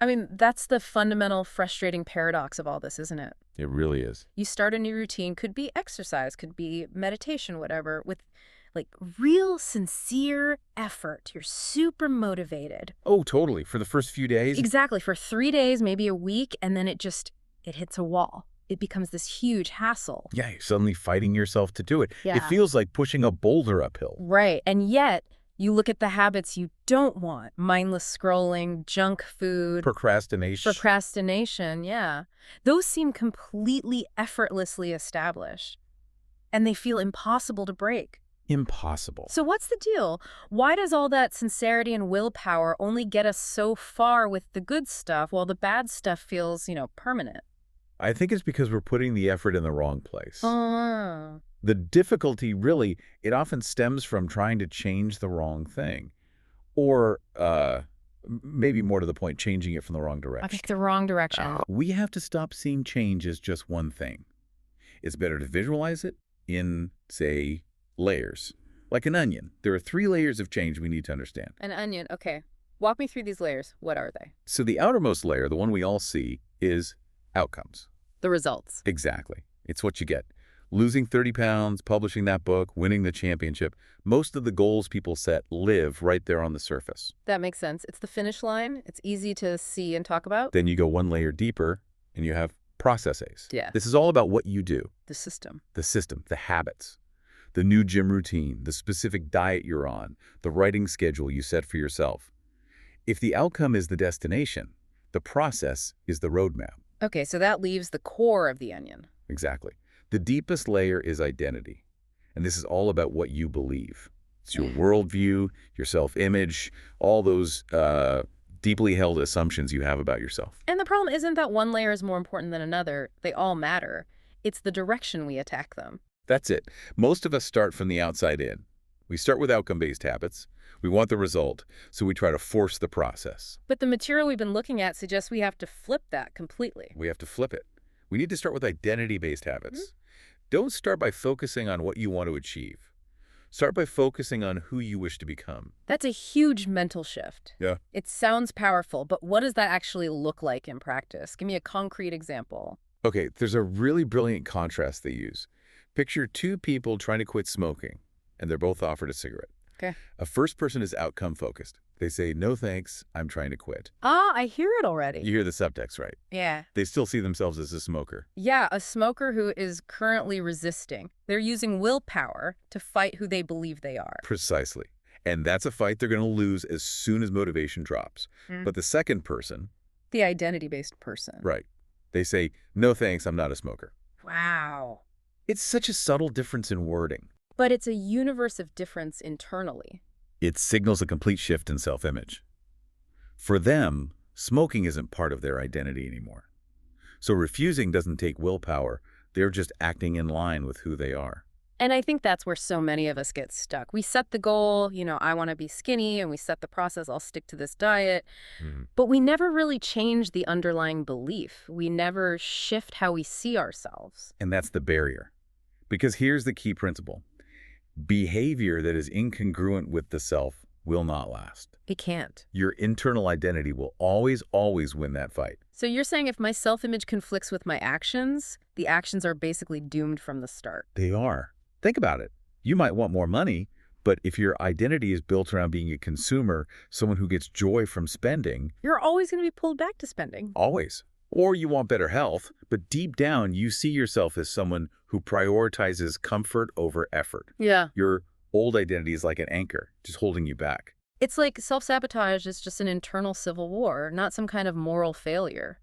I mean, that's the fundamental frustrating paradox of all this, isn't it? It really is. You start a new routine, could be exercise, could be meditation, whatever, with like real sincere effort. You're super motivated. Oh, totally. For the first few days. Exactly. For 3 days, maybe a week, and then it hits a wall. It becomes this huge hassle. Yeah, you're suddenly fighting yourself to do it. It Yeah. feels like pushing a boulder uphill. Right. And yet, you look at the habits you don't want. Mindless scrolling, junk food. Procrastination, yeah. Those seem completely effortlessly established. And they feel impossible to break. Impossible. So what's the deal? Why does all that sincerity and willpower only get us so far with the good stuff while the bad stuff feels, permanent? I think it's because we're putting the effort in the wrong place. Oh. The difficulty, really, it often stems from trying to change the wrong thing. Or, maybe more to the point, changing it from the wrong I direction. picked the wrong direction. We have to stop seeing change as just one thing. It's better to visualize it in, say, layers. Like an onion. There are 3 layers of change we need to understand. An onion, okay. Walk me through these layers. What are they? So the outermost layer, the one we all see, is outcomes. The results. Exactly. It's what you get. Losing 30 pounds, publishing that book, winning the championship. Most of the goals people set live right there on the surface. That makes sense. It's the finish line. It's easy to see and talk about. Then you go one layer deeper and you have processes. Yeah. This is all about what you do. The system. The system, the habits, the new gym routine, the specific diet you're on, the writing schedule you set for yourself. If the outcome is the destination, the process is the roadmap. Okay, so that leaves the core of the onion. Exactly. The deepest layer is identity. And this is all about what you believe. It's your worldview, your self-image, all those deeply held assumptions you have about yourself. And the problem isn't that one layer is more important than another. They all matter. It's the direction we attack them. That's it. Most of us start from the outside in. We start with outcome-based habits. We want the result, so we try to force the process. But the material we've been looking at suggests we have to flip that completely. We have to flip it. We need to start with identity-based habits. Don't start by focusing on what you want to achieve. Start by focusing on who you wish to become. That's a huge mental shift. Yeah. It sounds powerful, but what does that actually look like in practice? Give me a concrete example. Okay, there's a really brilliant contrast they use. Picture 2 people trying to quit smoking, and they're both offered a cigarette. Okay. A first person is outcome-focused. They say, no thanks, I'm trying to quit. Ah, I hear it already. You hear the subtext, right? Yeah. They still see themselves as a smoker. Yeah, a smoker who is currently resisting. They're using willpower to fight who they believe they are. Precisely. And that's a fight they're going to lose as soon as motivation drops. But the second person... The identity-based person. Right. They say, no thanks, I'm not a smoker. Wow. It's such a subtle difference in wording. But it's a universe of difference internally. It signals a complete shift in self-image. For them, smoking isn't part of their identity anymore. So refusing doesn't take willpower. They're just acting in line with who they are. And I think that's where so many of us get stuck. We set the goal, I want to be skinny, and we set the process, I'll stick to this diet. But we never really change the underlying belief. We never shift how we see ourselves. And that's the barrier. Because here's the key principle. Behavior that is incongruent with the self will not last. It can't. Your internal identity will always, always win that fight. So you're saying if my self-image conflicts with my actions, the actions are basically doomed from the start? They are. Think about it. You might want more money, but if your identity is built around being a consumer, someone who gets joy from spending... You're always going to be pulled back to spending. Always. Or you want better health, but deep down you see yourself as someone who prioritizes comfort over effort. Yeah. Your old identity is like an anchor, just holding you back. It's like self-sabotage is just an internal civil war, not some kind of moral failure.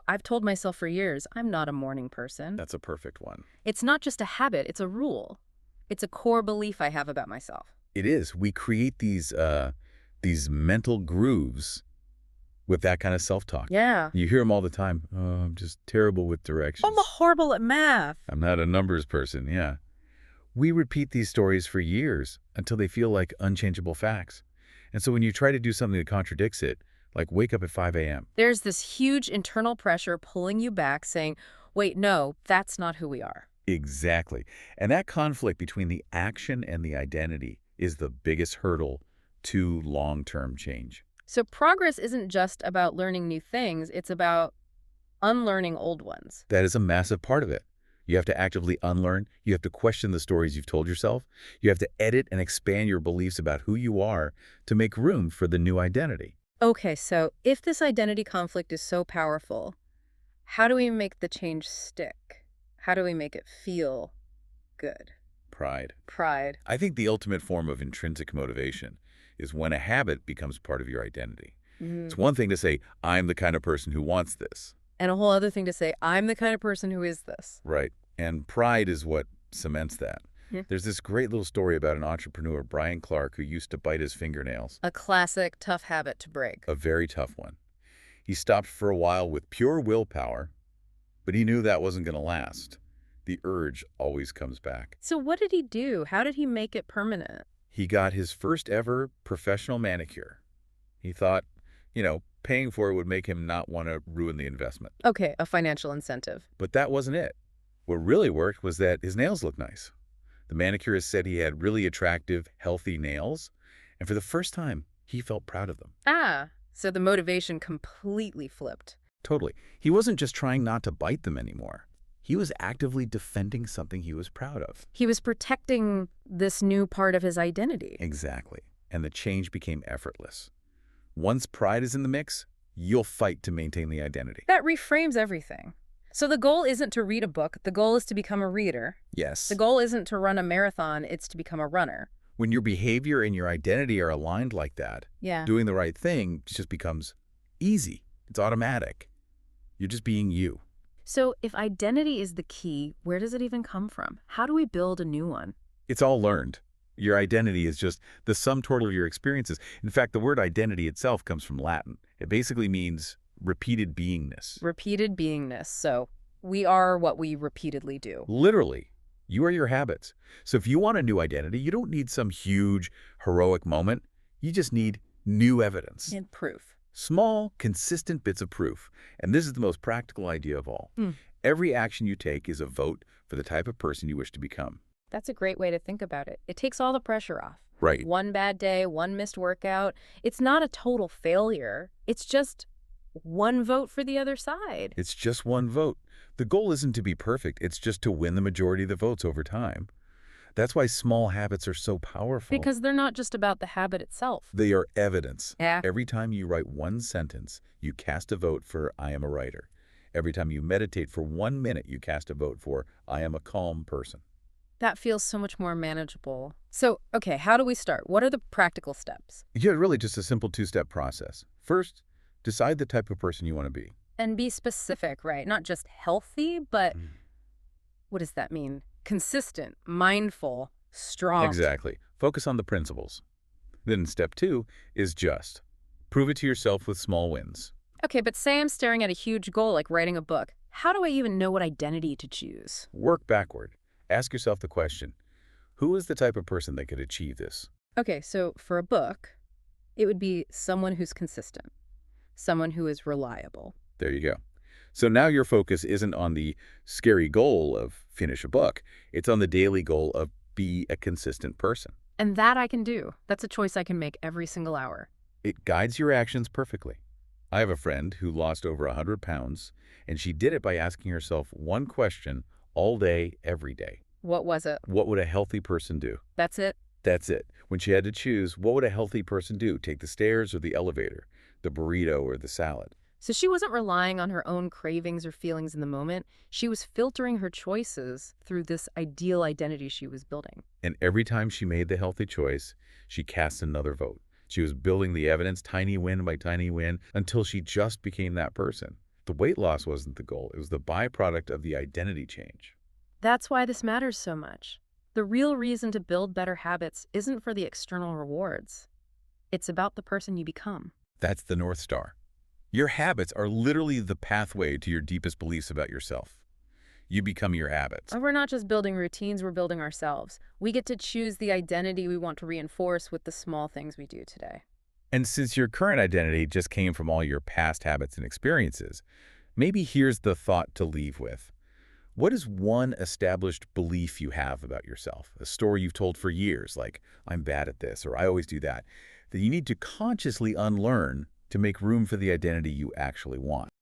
I've told myself for years, I'm not a morning person. That's a perfect one. It's not just a habit, it's a rule. It's a core belief I have about myself. It is. We create these mental grooves with that kind of self-talk. Yeah. You hear them all the time. Oh, I'm just terrible with directions. I'm horrible at math. I'm not a numbers person, yeah. We repeat these stories for years until they feel like unchangeable facts. And so when you try to do something that contradicts it, like wake up at 5 a.m. There's this huge internal pressure pulling you back saying, wait, no, that's not who we are. Exactly. And that conflict between the action and the identity is the biggest hurdle to long-term change. So progress isn't just about learning new things, it's about unlearning old ones. That is a massive part of it. You have to actively unlearn. You have to question the stories you've told yourself. You have to edit and expand your beliefs about who you are to make room for the new identity. Okay, so if this identity conflict is so powerful, how do we make the change stick? How do we make it feel good? Pride. Pride. I think the ultimate form of intrinsic motivation is when a habit becomes part of your identity. It's one thing to say, I'm the kind of person who wants this. And a whole other thing to say, I'm the kind of person who is this. Right. And pride is what cements that. Yeah. There's this great little story about an entrepreneur, Brian Clark, who used to bite his fingernails. A classic tough habit to break. A very tough one. He stopped for a while with pure willpower, but he knew that wasn't going to last. The urge always comes back. So what did he do? How did he make it permanent? He got his first ever professional manicure. He thought, paying for it would make him not want to ruin the investment. Okay, a financial incentive. But that wasn't it. What really worked was that his nails looked nice. The manicurist said he had really attractive, healthy nails, and for the first time, he felt proud of them. Ah, so the motivation completely flipped. Totally. He wasn't just trying not to bite them anymore. He was actively defending something he was proud of. He was protecting this new part of his identity. Exactly. And the change became effortless. Once pride is in the mix, you'll fight to maintain the identity. That reframes everything. So the goal isn't to read a book. The goal is to become a reader. Yes. The goal isn't to run a marathon. It's to become a runner. When your behavior and your identity are aligned like that, doing the right thing just becomes easy. It's automatic. You're just being you. So if identity is the key, where does it even come from? How do we build a new one? It's all learned. Your identity is just the sum total of your experiences. In fact, the word identity itself comes from Latin. It basically means repeated beingness. Repeated beingness. So we are what we repeatedly do. Literally. You are your habits. So if you want a new identity, you don't need some huge, heroic moment. You just need new evidence. And proof. Small, consistent bits of proof. And this is the most practical idea of all. Every action you take is a vote for the type of person you wish to become. That's a great way to think about it. It takes all the pressure off. Right. One bad day, one missed workout. It's not a total failure. It's just one vote for the other side. It's just one vote. The goal isn't to be perfect. It's just to win the majority of the votes over time. That's why small habits are so powerful. Because they're not just about the habit itself. They are evidence. Yeah. Every time you write one sentence, you cast a vote for I am a writer. Every time you meditate for 1 minute, you cast a vote for I am a calm person. That feels so much more manageable. So, okay, how do we start? What are the practical steps? Yeah, really just a simple two-step process. First, decide the type of person you want to be. And be specific, right? Not just healthy, but what does that mean? Consistent, mindful, strong. Exactly. Focus on the principles. Then step 2 is just. Prove it to yourself with small wins. Okay, but say I'm staring at a huge goal like writing a book. How do I even know what identity to choose? Work backward. Ask yourself the question, who is the type of person that could achieve this? Okay, so for a book, it would be someone who's consistent, someone who is reliable. There you go. So now your focus isn't on the scary goal of finish a book. It's on the daily goal of be a consistent person. And that I can do. That's a choice I can make every single hour. It guides your actions perfectly. I have a friend who lost over 100 pounds, and she did it by asking herself one question all day, every day. What was it? What would a healthy person do? That's it? That's it. When she had to choose, what would a healthy person do? Take the stairs or the elevator, the burrito or the salad? So she wasn't relying on her own cravings or feelings in the moment. She was filtering her choices through this ideal identity she was building. And every time she made the healthy choice, she cast another vote. She was building the evidence, tiny win by tiny win, until she just became that person. The weight loss wasn't the goal. It was the byproduct of the identity change. That's why this matters so much. The real reason to build better habits isn't for the external rewards. It's about the person you become. That's the North Star. Your habits are literally the pathway to your deepest beliefs about yourself. You become your habits. And we're not just building routines, we're building ourselves. We get to choose the identity we want to reinforce with the small things we do today. And since your current identity just came from all your past habits and experiences, maybe here's the thought to leave with. What is one established belief you have about yourself, a story you've told for years, like, I'm bad at this, or I always do that you need to consciously unlearn to make room for the identity you actually want?